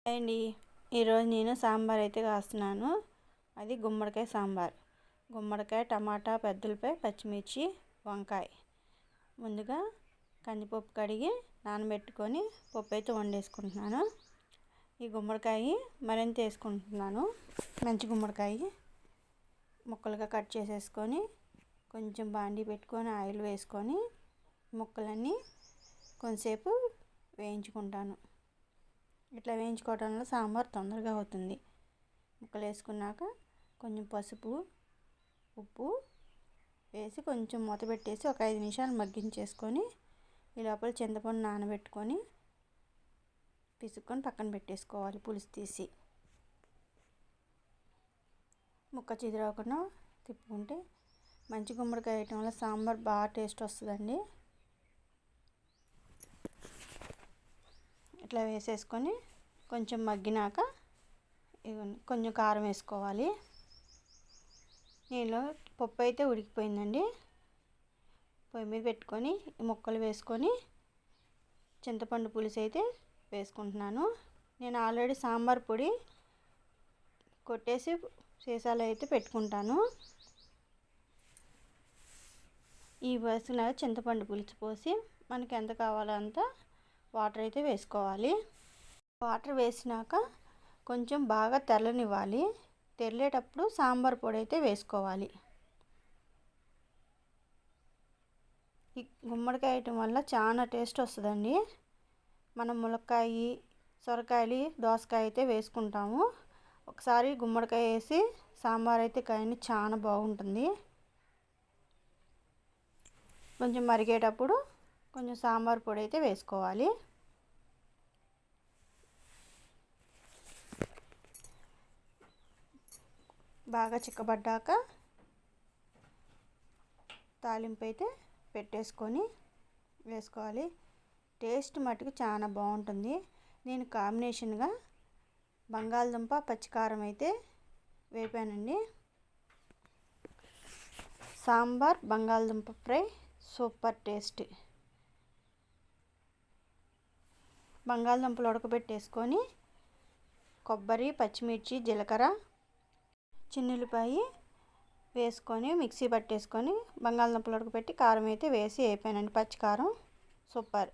అండి, ఈరోజు నేను సాంబార్ అయితే కాస్తున్నాను. అది గుమ్మడికాయ సాంబార్. గుమ్మడికాయ, టమాటా, పెద్దలపై పచ్చిమిర్చి, వంకాయ. ముందుగా కందిపప్పు కడిగి నానబెట్టుకొని పప్పు అయితే వండేసుకుంటున్నాను. ఈ గుమ్మడికాయ మరింత వేసుకుంటున్నాను. మంచి గుమ్మడికాయ ముక్కలుగా కట్ చేసేసుకొని కొంచెం బాండీ పెట్టుకొని ఆయిల్ వేసుకొని ముక్కలన్నీ కొంచెంసేపు వేయించుకుంటాను. ఇట్లా వేయించుకోవడం వల్ల సాంబార్ తొందరగా అవుతుంది. ముక్కలు వేసుకున్నాక కొంచెం పసుపు, ఉప్పు వేసి కొంచెం మూత పెట్టేసి ఒక 5 నిమిషాలు మగ్గించేసుకొని ఈ లోపల చింతపండు నానబెట్టుకొని పిసుక్కొని పక్కన పెట్టేసుకోవాలి. పులుసు తీసి ముక్క చిదిరవకుండా తిప్పుకుంటే మంచి గుమ్మడికాయ వేయటం వల్ల సాంబార్ బాగా టేస్ట్ వస్తుందండి. ఇట్లా వేసేసుకొని కొంచెం మగ్గినాక కొంచెం కారం వేసుకోవాలి. నీళ్ళు పప్పు అయితే ఉడికిపోయిందండి. పొయ్యి మీద పెట్టుకొని ముక్కలు వేసుకొని చింతపండు పులుసు అయితే వేసుకుంటున్నాను. నేను ఆల్రెడీ సాంబార్ పొడి కొట్టేసి సీసాలో అయితే పెట్టుకుంటాను. ఈ వయసులో చింతపండు పులుసు పోసి మనకి ఎంత కావాలో అంత వాటర్ అయితే వేసుకోవాలి. వాటర్ వేసినాక కొంచెం బాగా తెల్లనివ్వాలి. తెల్లేటప్పుడు సాంబార్ పొడి అయితే వేసుకోవాలి. ఈ గుమ్మడికాయ వేయటం వల్ల చాలా టేస్ట్ వస్తుందండి. మనం ములక్కాయ, సొరకాయలు, దోసకాయ అయితే వేసుకుంటాము. ఒకసారి గుమ్మడికాయ వేసి సాంబార్ అయితే కానీ చాలా బాగుంటుంది. కొంచెం మరిగేటప్పుడు కొంచెం సాంబార్ పొడి అయితే వేసుకోవాలి. బాగా చిక్కబడ్డాక తాలింపు అయితే పెట్టేసుకొని వేసుకోవాలి. టేస్ట్ మటుకు చాలా బాగుంటుంది. నేను కాంబినేషన్గా బంగాళదుంప పచ్చికారం అయితే వేపానండి. సాంబార్ బంగాళదుంప ఫ్రై సూపర్ టేస్ట్. బంగాళదుంపలు ఉడకబెట్టేసుకొని కొబ్బరి, పచ్చిమిర్చి, జీలకర్ర, చిన్నులపాయ వేసుకొని మిక్సీ పట్టేసుకొని బంగాళదుంపలు ఉడకబెట్టి కారం అయితే వేసి వేపానండి. పచ్చికారం సూపర్.